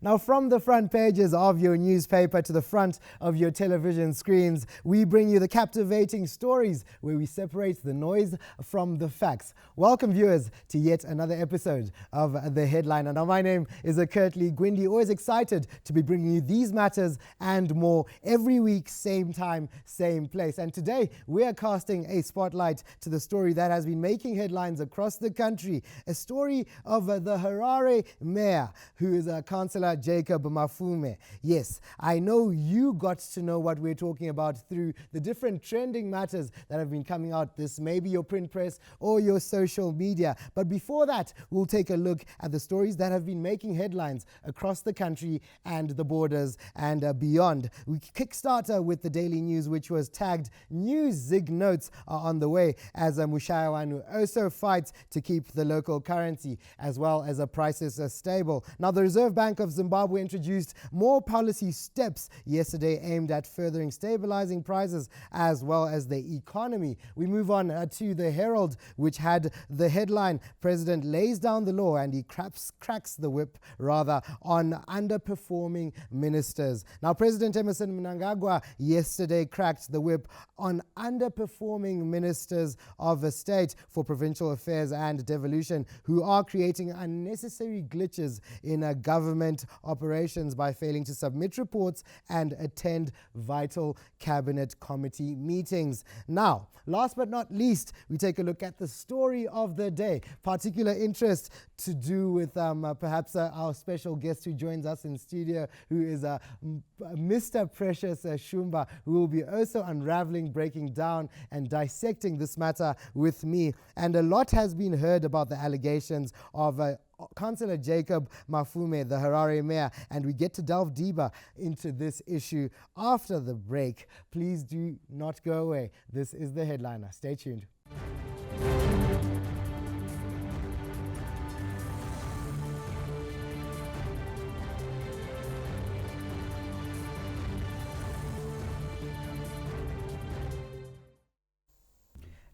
Now, from the front pages of your newspaper to the front of your television screens, we bring you the captivating stories where we separate the noise from the facts. Welcome, viewers, to yet another episode of The Headliner. Now, my name is Curtly Gwindi, always excited to be bringing you these matters and more every week, same time, same place. And today, we are casting a spotlight to the story that has been making headlines across the country, a story of the Harare mayor, who is Councillor Jacob Mafume. Yes, I know you got to know what we're talking about through the different trending matters that have been coming out. This may be your print press or your social media. But before that, we'll take a look at the stories that have been making headlines across the country and the borders and beyond. We kickstart with the Daily News, which was tagged "New Zig notes are on the way" as Mushayawanu also fights to keep the local currency as well as prices stable. Now, the Reserve Bank of Zimbabwe introduced more policy steps yesterday aimed at furthering stabilizing prices as well as the economy. We move on to the Herald, which had the headline "President lays down the law and he cracks the whip rather on underperforming ministers." Now, President Emerson Mnangagwa yesterday cracked the whip on underperforming ministers of the state for provincial affairs and devolution who are creating unnecessary glitches in government operations by failing to submit reports and attend vital cabinet committee meetings. Now, last but not least, we take a look at the story of the day. Particular interest to do with perhaps our special guest who joins us in studio, who is Mr. Precious Shumba, who will be also unraveling, breaking down and dissecting this matter with me. And a lot has been heard about the allegations of Councillor Jacob Mafume, the Harare mayor, and we get to delve deeper into this issue after the break. Please do not go away. This is The Headliner. Stay tuned.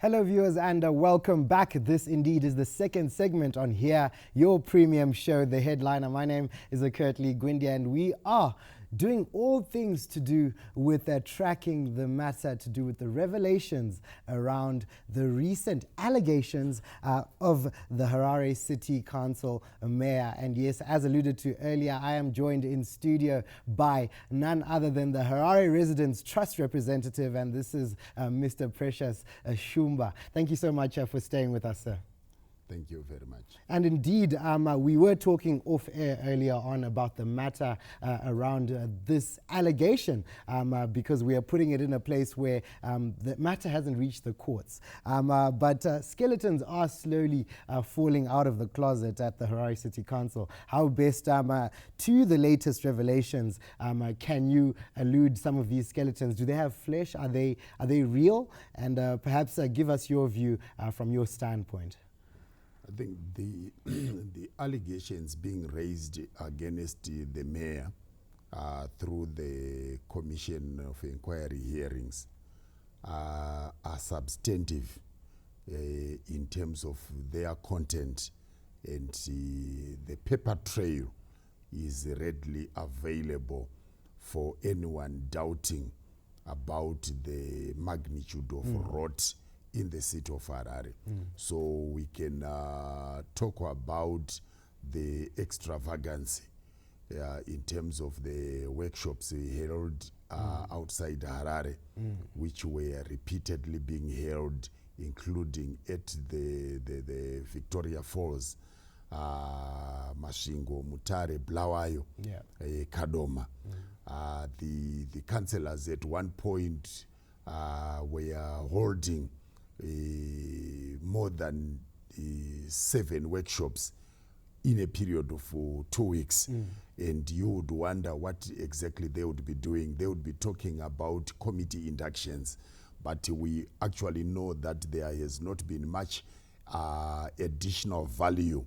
Hello viewers and welcome back. This indeed is the second segment on here, your premium show, The Headliner. My name is Curtly Gwindi and we are doing all things to do with tracking the matter, to do with the revelations around the recent allegations of the Harare City Council mayor. And yes, as alluded to earlier, I am joined in studio by none other than the Harare Residents Trust representative, and this is Mr. Precious Shumba. Thank you so much for staying with us, sir. Thank you very much. And indeed, we were talking off air earlier on about the matter around this allegation because we are putting it in a place where the matter hasn't reached the courts. But skeletons are slowly falling out of the closet at the Harare City Council. How best to the latest revelations can you allude some of these skeletons? Do they have flesh? Are they real? And perhaps give us your view from your standpoint. I think the allegations being raised against the mayor through the Commission of Inquiry hearings are substantive in terms of their content, and the paper trail is readily available for anyone doubting about the magnitude of rot in the city of Harare. So we can talk about the extravagance in terms of the workshops held outside Harare, which were repeatedly being held, including at the Victoria Falls, Mashingo, Mutare, Blawayo, Kadoma. The councillors at one point were holding more than 7 workshops in a period of 2 weeks. And you would wonder what exactly they would be doing. They would be talking about committee inductions, but we actually know that there has not been much additional value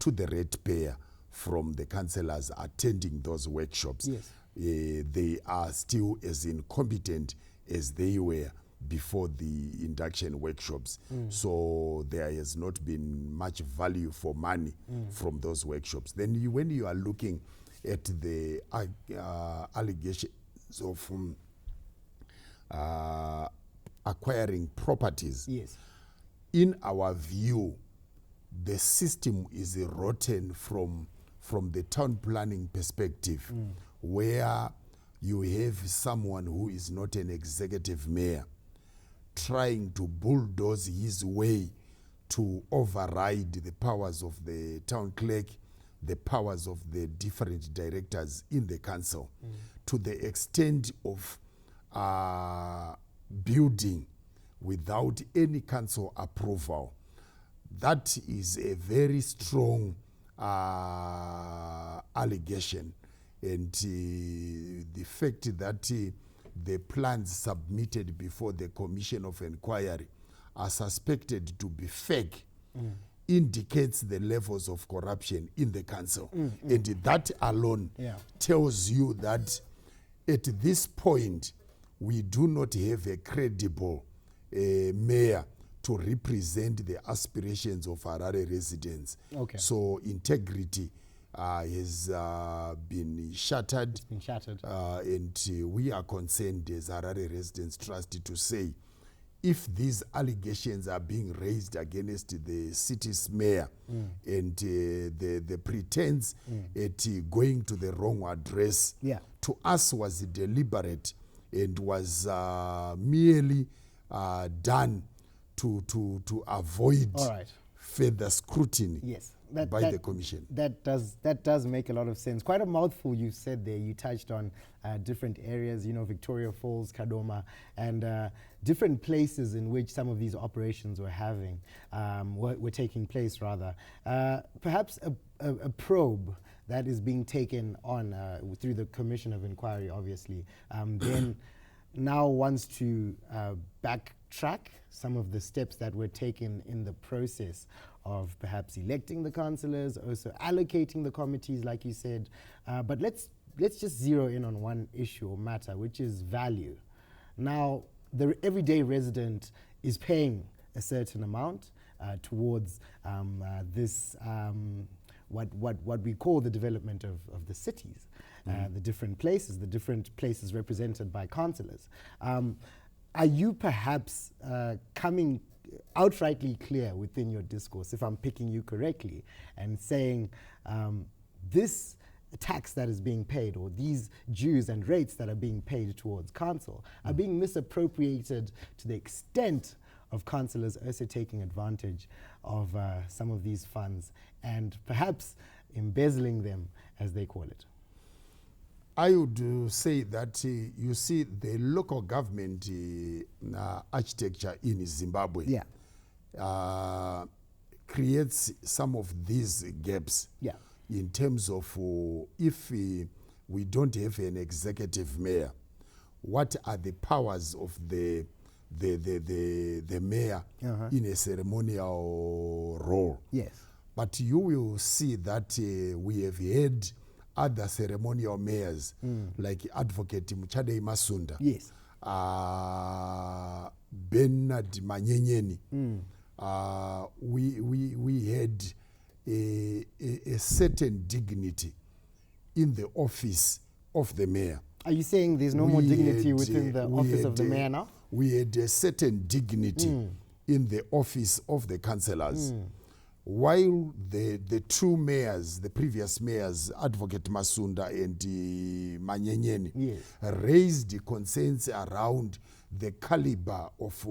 to the ratepayer from the councillors attending those workshops. Yes. They are still as incompetent as they were before the induction workshops. So there has not been much value for money from those workshops. Then when you are looking at the allegations of acquiring properties. Yes. In our view, the system is rotten from the town planning perspective, where you have someone who is not an executive mayor trying to bulldoze his way to override the powers of the town clerk, the powers of the different directors in the council, to the extent of building without any council approval. That is a very strong allegation, and the fact that the plans submitted before the Commission of Inquiry are suspected to be fake indicates the levels of corruption in the council. And that alone tells you that at this point, we do not have a credible mayor to represent the aspirations of Harare residents. Okay. So integrity has been shattered. It's been shattered. And we are concerned as Harare Residents Trust to say, if these allegations are being raised against the city's mayor and the pretense at going to the wrong address, to us was deliberate and was merely done to avoid further scrutiny by the commission. That does make a lot of sense. Quite a mouthful you said there. You touched on different areas, Victoria Falls, Kadoma, and different places in which some of these operations were taking place rather. Perhaps a probe that is being taken on through the Commission of Inquiry, obviously, then now wants to backtrack some of the steps that were taken in the process of perhaps electing the councillors, also allocating the committees, like you said. But let's just zero in on one issue or matter, which is value. Now, the everyday resident is paying a certain amount towards this what we call the development of the cities, the different places represented by councillors. Are you perhaps coming outrightly clear within your discourse, if I'm picking you correctly, and saying this tax that is being paid, or these dues and rates that are being paid towards council, are being misappropriated to the extent of councillors also taking advantage of some of these funds and perhaps embezzling them, as they call it? I would say that, you see, the local government architecture in Zimbabwe creates some of these gaps in terms of if we don't have an executive mayor, what are the powers of the mayor in a ceremonial role? Yes. But you will see that we have had other ceremonial mayors, like Advocate Muchadei Masunda, Bernard Manyenyeni. We had a certain dignity in the office of the mayor. Are you saying there's no more dignity within the office of the mayor now? We had a certain dignity in the office of the councillors. While the two mayors, the previous mayors, Advocate Masunda and Manyenyeni, raised the concerns around the caliber of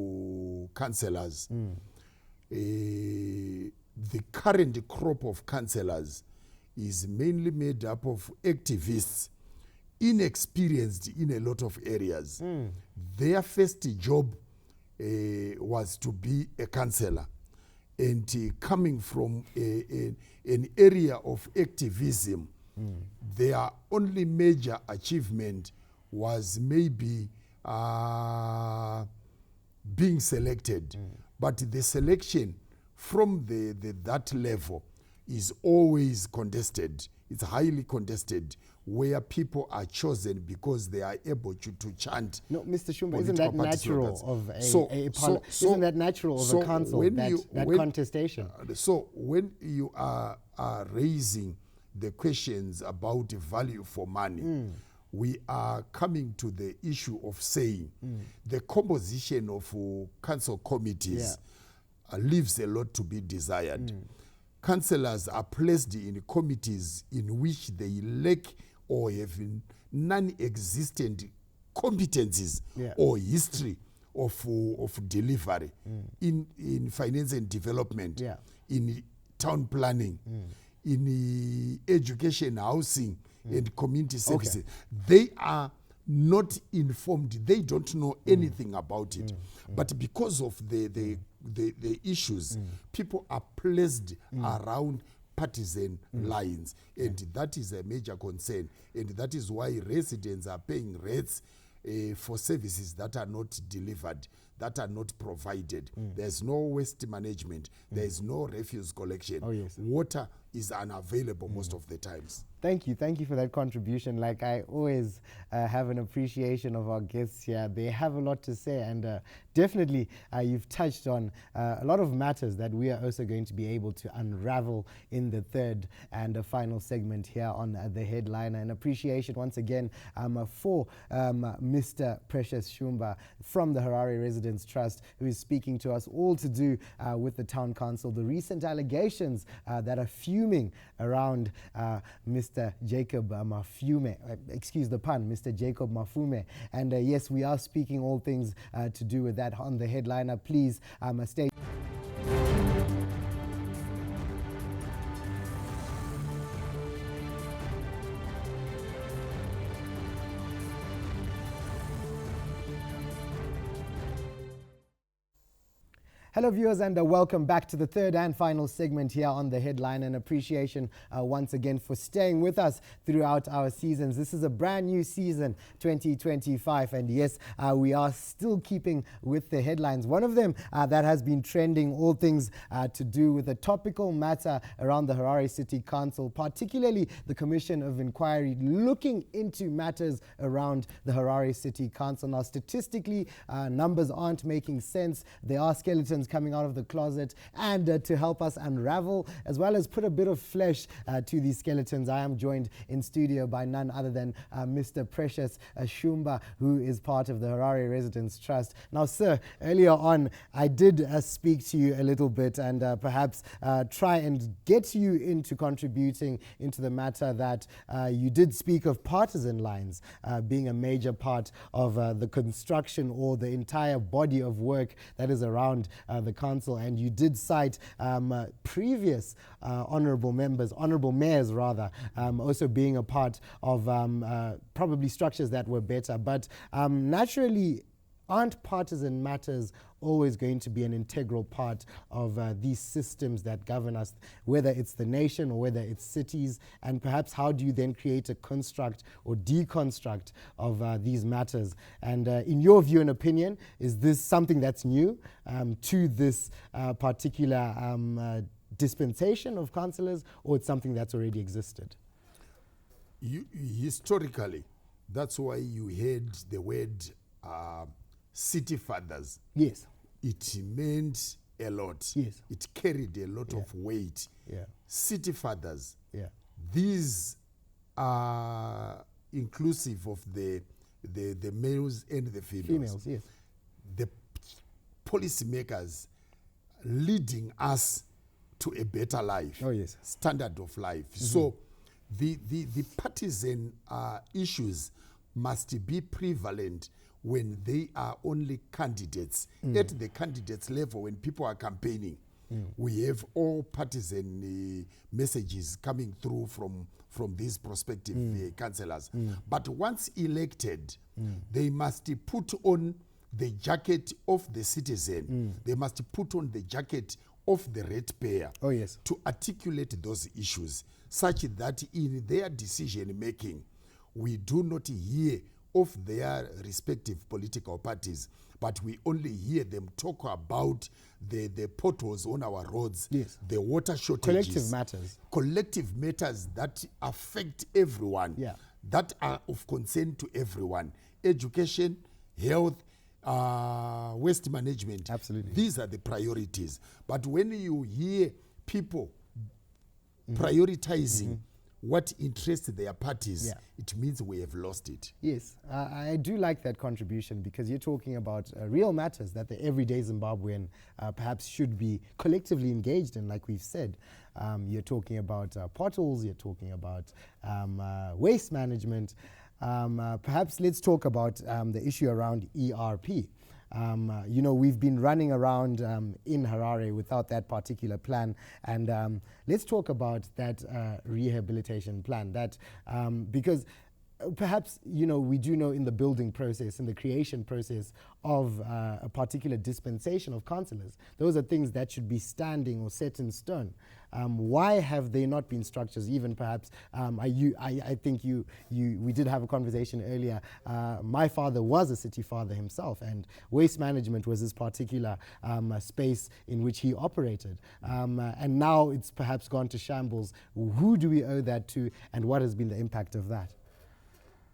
councillors. The current crop of councillors is mainly made up of activists, inexperienced in a lot of areas. Their first job was to be a councillor. And coming from an area of activism, their only major achievement was maybe being selected. But the selection from that level is always contested. It's highly contested, where people are chosen because they are able to chant. No, Mr. Shumba, isn't that natural of isn't that natural of a council, that contestation? So when you are raising the questions about value for money, we are coming to the issue of saying the composition of council committees leaves a lot to be desired. Councillors are placed in committees in which they lack or have non-existent competencies or history of delivery in finance and development, in town planning, in education, housing, and community services. They are not informed. They don't know anything about it. But because of the issues, people are placed around partisan lines, and that is a major concern, and that is why residents are paying rates for services that are not delivered, that are not provided. There's no waste management, there's no refuse collection. Water is unavailable most of the times. Thank you for that contribution. Like, I always have an appreciation of our guests here. They have a lot to say, and definitely you've touched on a lot of matters that we are also going to be able to unravel in the third and final segment here on The Headliner. An appreciation once again for Mr. Precious Shumba from the Harare Residents Trust, who is speaking to us all to do with the town council, the recent allegations that are fuming around Mr. Jacob Mafume, excuse the pun, Mr. Jacob Mafume. And yes, we are speaking all things to do with that on The Headliner. Please stay. Hello viewers, and welcome back to the third and final segment here on The Headline. And appreciation once again for staying with us throughout our seasons. This is a brand new season, 2025, and yes, we are still keeping with the headlines. One of them that has been trending, all things to do with a topical matter around the Harare City Council, particularly the Commission of Inquiry looking into matters around the Harare City Council. Now, statistically, numbers aren't making sense. There are skeletons coming out of the closet, and to help us unravel as well as put a bit of flesh to these skeletons, I am joined in studio by none other than Mr. Precious Shumba, who is part of the Harare Residents Trust. Now, sir, earlier on I did speak to you a little bit and perhaps try and get you into contributing into the matter that you did speak of partisan lines being a major part of the construction or the entire body of work that is around the council, and you did cite previous honourable mayors rather, also being a part of probably structures that were better. But naturally, aren't partisan matters always going to be an integral part of these systems that govern us, whether it's the nation or whether it's cities? And perhaps how do you then create a construct or deconstruct of these matters? And in your view and opinion, is this something that's new to this particular dispensation of councillors, or it's something that's already existed? Historically, that's why you heard the word city fathers. Yes. It meant a lot. Yes. It carried a lot of weight. Yeah. City fathers. Yeah. These are inclusive of the males and the females. Yes. The policymakers leading us to a better life. Oh, yes. Standard of life. So the partisan issues must be prevalent when they are only candidates. At the candidates level, when people are campaigning, we have all partisan messages coming through from these prospective councillors. But once elected, they must put on the jacket of the citizen. They must put on the jacket of the ratepayer. Oh, yes. To articulate those issues, such that in their decision making, we do not hear of their respective political parties, but we only hear them talk about the potholes on our roads, yes, the water shortages, collective matters that affect everyone, that are of concern to everyone: education, health, waste management. Absolutely. These are the priorities. But when you hear people prioritizing what interests their parties, it means we have lost it. Yes, I do like that contribution, because you're talking about real matters that the everyday Zimbabwean perhaps should be collectively engaged in, like we've said. You're talking about potholes, you're talking about waste management. Perhaps let's talk about the issue around ERP. You know, we've been running around in Harare without that particular plan, and let's talk about that rehabilitation plan. That because perhaps, you know, we do know in the building process, in the creation process of a particular dispensation of councillors, those are things that should be standing or set in stone. Why have they not been structures? Even perhaps, I think we did have a conversation earlier. My father was a city father himself, and waste management was his particular space in which he operated. And now it's perhaps gone to shambles. Who do we owe that to, and what has been the impact of that?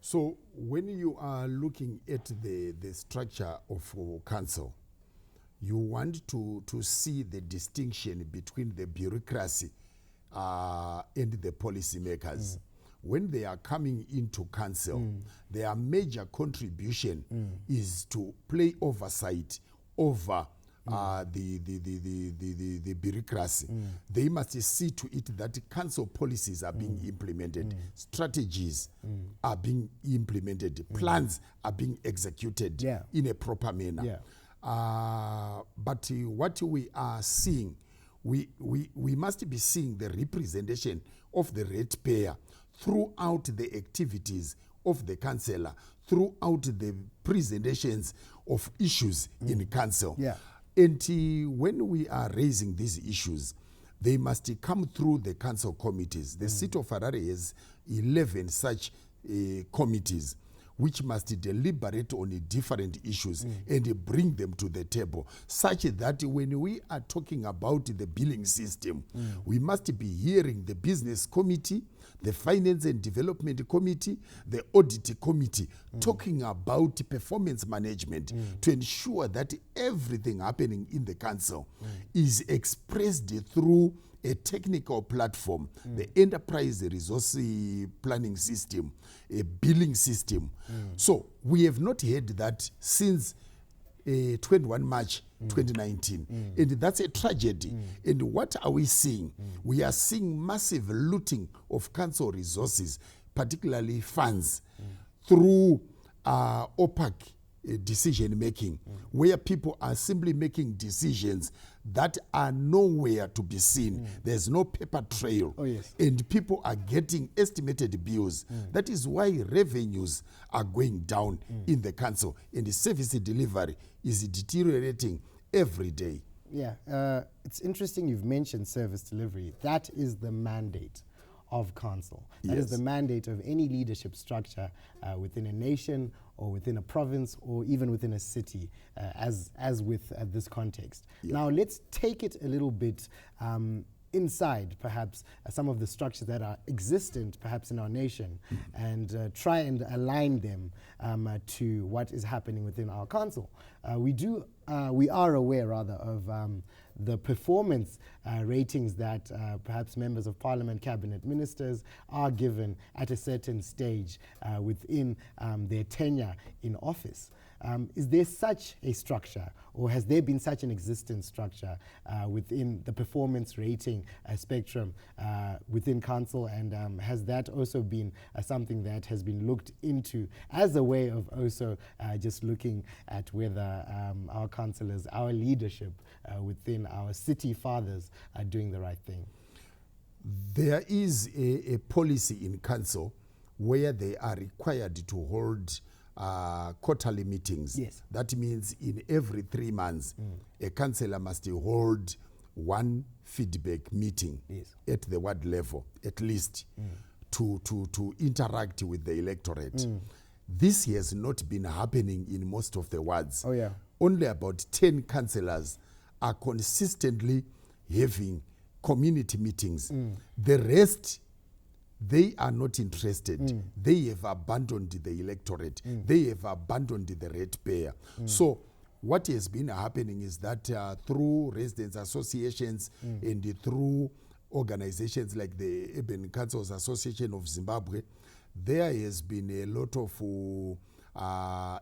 So when you are looking at the structure of council, you want to see the distinction between the bureaucracy and the policymakers. When they are coming into council, their major contribution is to play oversight over the bureaucracy. They must see to it that council policies are being implemented, strategies are being implemented, plans are being executed in a proper manner. But what we are seeing, we must be seeing the representation of the ratepayer throughout the activities of the councillor, throughout the presentations of issues in council. And when we are raising these issues, they must come through the council committees. The city of Harare has 11 such committees, which must deliberate on different issues and bring them to the table, such that when we are talking about the billing system, we must be hearing the business committee, the finance and development committee, the audit committee, talking about performance management to ensure that everything happening in the council is expressed through a technical platform, the enterprise resource planning system, a billing system. So we have not had that since 21 March 2019. And that's a tragedy. And what are we seeing? We are seeing massive looting of council resources, particularly funds, through opaque decision making, where people are simply making decisions that are nowhere to be seen. There's no paper trail, and people are getting estimated bills. That is why revenues are going down in the council, and the service delivery is deteriorating every day. It's interesting you've mentioned service delivery. That is the mandate of council. That is the mandate of any leadership structure within a nation or within a province or even within a city, as with this context. Now let's take it a little bit inside perhaps some of the structures that are existent perhaps in our nation and try and align them to what is happening within our council. We are aware rather of the performance ratings that perhaps members of parliament, cabinet ministers are given at a certain stage within their tenure in office. Is there such a structure, or has there been such an existing structure within the performance rating spectrum within council, and has that also been something that has been looked into as a way of also just looking at whether our councillors, our leadership within our city fathers are doing the right thing? There is a policy in council where they are required to hold quarterly meetings. That means in every 3 months, a councillor must hold one feedback meeting at the ward level, at least, to interact with the electorate. This has not been happening in most of the wards. Only about 10 councillors are consistently having community meetings. The rest, they are not interested. They have abandoned the electorate. They have abandoned the ratepayer. So what has been happening is that through residents associations and through organizations like the Urban Councils Association of Zimbabwe, there has been a lot of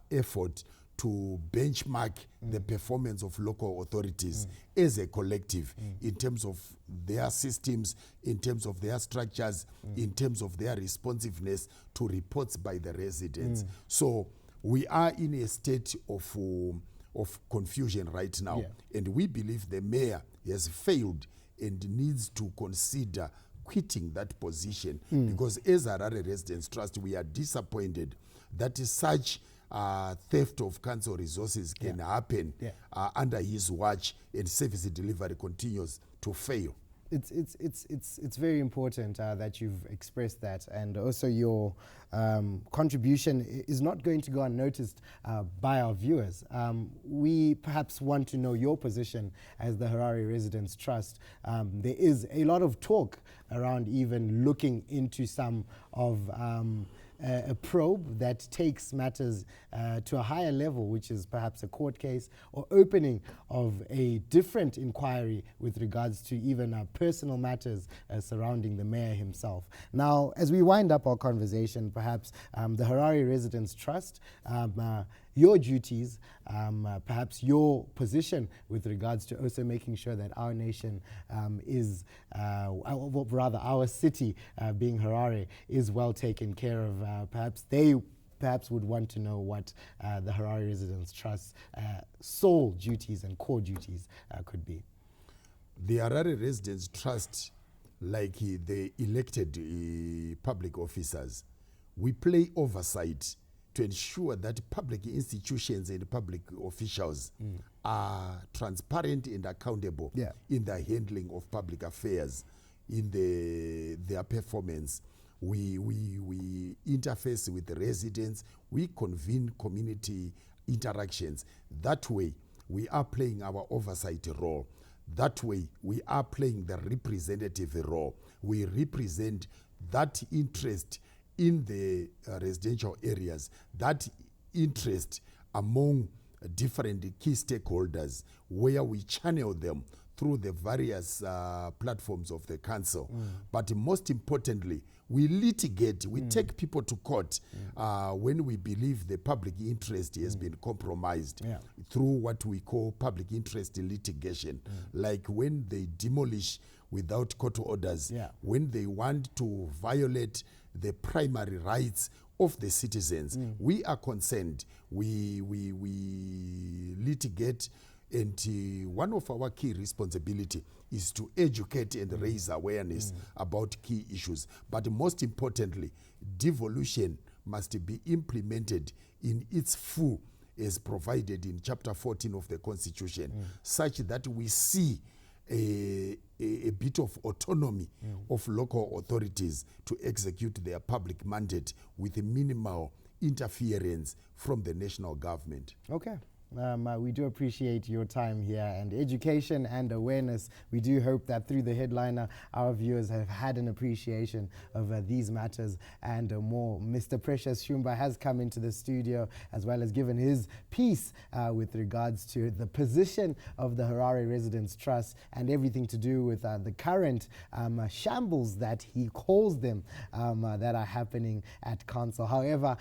effort to benchmark the performance of local authorities as a collective in terms of their systems, in terms of their structures, in terms of their responsiveness to reports by the residents. So we are in a state of confusion right now, and we believe the mayor has failed and needs to consider quitting that position, because as Harare Residents Trust, we are disappointed that such theft of council resources can happen under his watch, and service delivery continues to fail. It's very important that you've expressed that, and also your contribution is not going to go unnoticed by our viewers. We perhaps want to know your position as the Harare Residents Trust. There is a lot of talk around even looking into some of a probe that takes matters to a higher level, which is perhaps a court case or opening of a different inquiry with regards to even personal matters surrounding the mayor himself. Now, as we wind up our conversation, perhaps the Harare Residents Trust, your duties, perhaps your position with regards to also making sure that our nation is, rather our city, being Harare, is well taken care of. Perhaps they would want to know what the Harare Residents Trust's sole duties and core duties could be. The Harare Residents Trust, like the elected public officers, we play oversight to ensure that public institutions and public officials are transparent and accountable in the handling of public affairs, in their performance. We interface with the residents, we convene community interactions. That way, we are playing our oversight role. That way, we are playing the representative role. We represent that interest in the residential areas, that interest among different key stakeholders, where we channel them through the various platforms of the council. But most importantly, we litigate, we take people to court when we believe the public interest has been compromised through what we call public interest litigation, like when they demolish without court orders, when they want to violate the primary rights of the citizens. We are concerned, we litigate, and one of our key responsibility is to educate and raise awareness about key issues. But most importantly, devolution must be implemented in its full as provided in Chapter 14 of the Constitution, such that we see a bit of autonomy of local authorities to execute their public mandate with minimal interference from the national government. Okay. We do appreciate your time here, and education and awareness. We do hope that through the headliner, our viewers have had an appreciation of these matters and more. Mr. Precious Shumba has come into the studio, as well as given his piece with regards to the position of the Harare Residents Trust and everything to do with the current shambles that he calls them that are happening at council. However,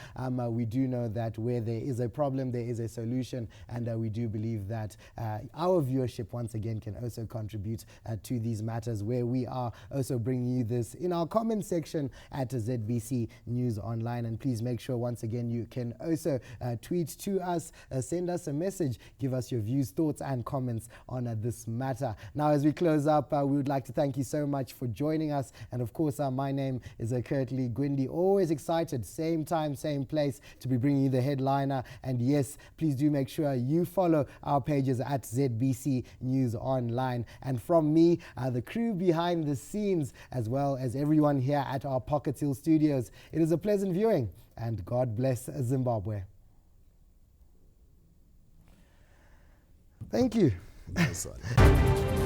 we do know that where there is a problem, there is a solution. And we do believe that our viewership, once again, can also contribute to these matters, where we are also bringing you this in our comment section at ZBC News Online. And please make sure, once again, you can also tweet to us, send us a message, give us your views, thoughts, and comments on this matter. Now, as we close up, we would like to thank you so much for joining us. And of course, my name is Curtly Gwindi. Always excited, same time, same place, to be bringing you the headliner. And yes, please do make sure you follow our pages at ZBC News Online. And from me, the crew behind the scenes, as well as everyone here at our Pocket Hill Studios, it is a pleasant viewing, and God bless Zimbabwe. Thank you. Nice one.